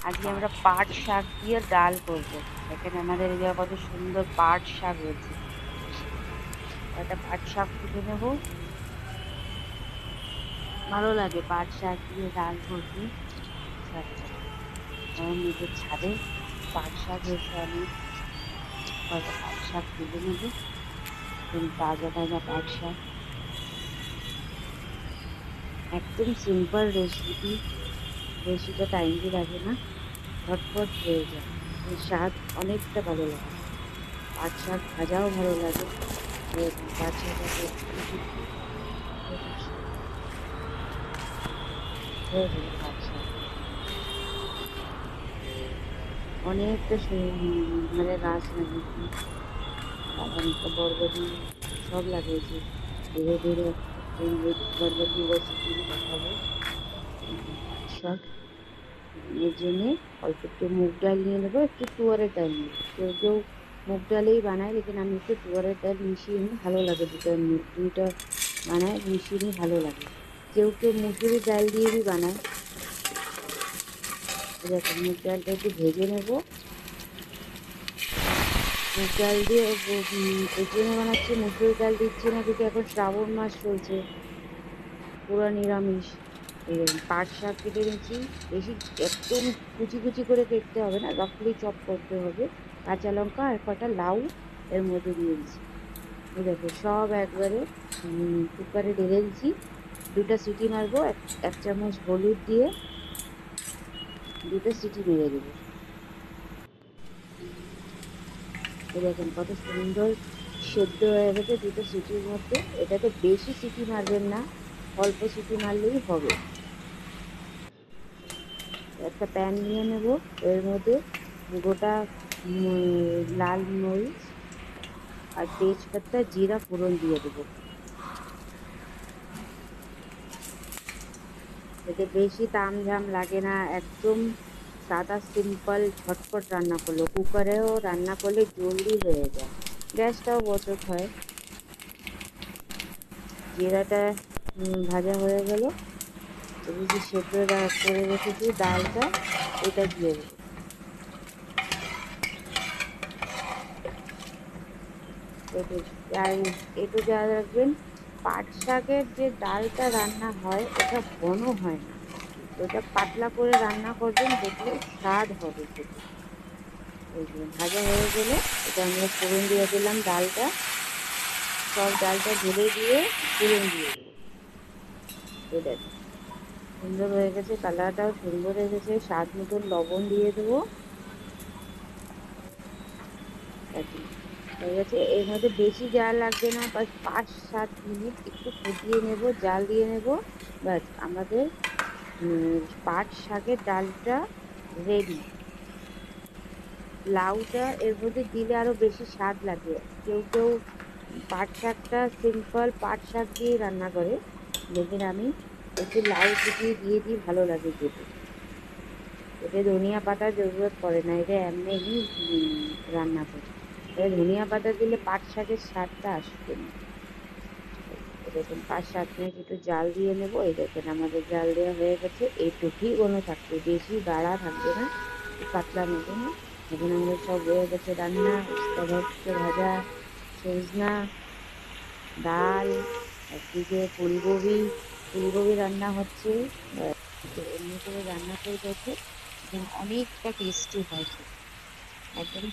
আজকে আমরা পাট শাক দিয়ে ডাল করব। দেখেন আমাদের এই জায়গায় কত সুন্দর পাট শাক হয়েছে। একটা পাট শাক তুলে নেব। ভালো লাগে পাট শাক দিয়ে ডাল করতে। আমার নিজের ছাদে পাট শাক হয়েছে অনেক। কয়েকটা পাট শাক তুলে নেব। তাজা তাজা পাট শাক, একদম সিম্পল রেসিপি। বেশিটা টাইমই লাগে না, ঝটপট হয়ে যায়। এর স্বাদ অনেকটা ভালো লাগে। পাট শাক ভাজাও ভালো লাগে। এরকম পাট শাকটাকে কুচি হয়ে গেল পাট শাক। অনেকটা মানে গাছ লাগিয়েছি, বাগানটা বরবটি সব লাগিয়েছি। ধীরে ধীরে এই বরবটি রেসিপি দেখাবো। পাট শাক এর জন্যে অল্প একটু মুগ ডাল নিয়ে নেবো, একটু তুয়ারের ডাল নিয়ে নেবো। কেউ কেউ মুগ ডালেই বানায়, লেকিন আমি একটু তুয়ারের ডাল মিশিয়ে নিই, ভালো লাগে। দুইটা বানায় মিশিয়ে নিই, ভালো লাগে। কেউ কেউ মুসুরির ডাল দিয়েই বানায়। দেখুন মুগ ডালটা একটু ভেজে নেব। মুগ ডাল দিয়ে এই জন্য বানাচ্ছি, মুসুরির ডাল দিচ্ছি না কিন্তু এখন শ্রাবণ মাস চলছে, পুরো নিরামিষ। এই দেখুন পাট শাক কেটে নিচ্ছি। বেশি একদম কুচি কুচি করে কেটতে হবে না, রাফলি চপ করতে হবে। কাঁচা লঙ্কা আর কটা লাউ এর মধ্যে দিয়ে দিচ্ছি। এই দেখো সব একবারে কুকারে ঢেলে দিচ্ছি। দুটা সিটি মারবো। এক চামচ হলুদ দিয়ে দুটো সিটি মেরে দেবো। এই দেখেন কত সুন্দর সেদ্ধ হয়ে গেছে দুটো সিটির মধ্যে। এটাতে বেশি সিটি মারবেন না, অল্প সিটি মারলেই হবে। একটা প্যান নিয়ে নেব, এর মধ্যে গোটা লাল মরিচ আর তেজপাতা জিরা ফোড়ন দিয়ে দেবো। এতে বেশি তামঝাম লাগে না, একদম সাদা সিম্পল ঝটপট রান্না করলো। কুকারেও রান্না করলে জলদি হয়ে যায়, গ্যাসটাও বচত হয়। জিরাটা ভাজা হয়ে গেল। এদিকে সেদ্ধ করে রেখেছি ডালটা, এটা দিয়ে দেবো। আর একটু যা রাখবেন, পাট শাকের যে ডালটা রান্না হয় ওটা ঘন হয় না, ওটা পাতলা করে রান্না করবেন, দেখলে স্বাদ হবে খেতে। এই যে ভাজা হয়ে গেলে এটা আমরা ফোড়ন দিয়ে দিলাম। ডালটা সব ডালটা ঢেলে দিয়ে ফোড়ন দিয়ে দেবো। এটা সুন্দর হয়ে গেছে, কালারটাও সুন্দর হয়ে গেছে। স্বাদ মতন লবণ দিয়ে দেবো। হয়ে গেছে। এর মধ্যে বেশি জাল লাগবে না, বাস 5-7 মিনিট একটু ফুটিয়ে নেব, জাল দিয়ে নেব। ব্যাস আমাদের পাট শাকের ডালটা রেডি। লাউটা এর মধ্যে দিলে আরো বেশি স্বাদ লাগে। কেউ কেউ পাট শাকটা সিম্পল পাট শাক দিয়ে রান্না করে, লেকিন আমি একটু লাউ কুচিয়ে দিয়ে দিই, ভালো লাগে খেতে। এতে ধনিয়া পাতার জরুরত পড়ে না, এটা এমনি রান্না করি। ধনিয়া পাতা দিলে পাট শাকের স্বাদটা আসবে না। দেখুন 5-7 মিনিট একটু জাল দিয়ে নেব। এই দেখেন আমাদের জাল দেওয়া হয়ে গেছে। এইটুকুই কোনো থাকবে, বেশি গাঢ়া থাকবে না, পাতলা মতো না। এখন আমাদের সব হয়ে গেছে রান্না। উস্তা হচ্ছে ভাজা, সজনা, ডাল, একদিকে ফুলকপি রান্না হচ্ছে। এমনি করে রান্না করে দেখো, অনেকটা টেস্টি হয়, একদম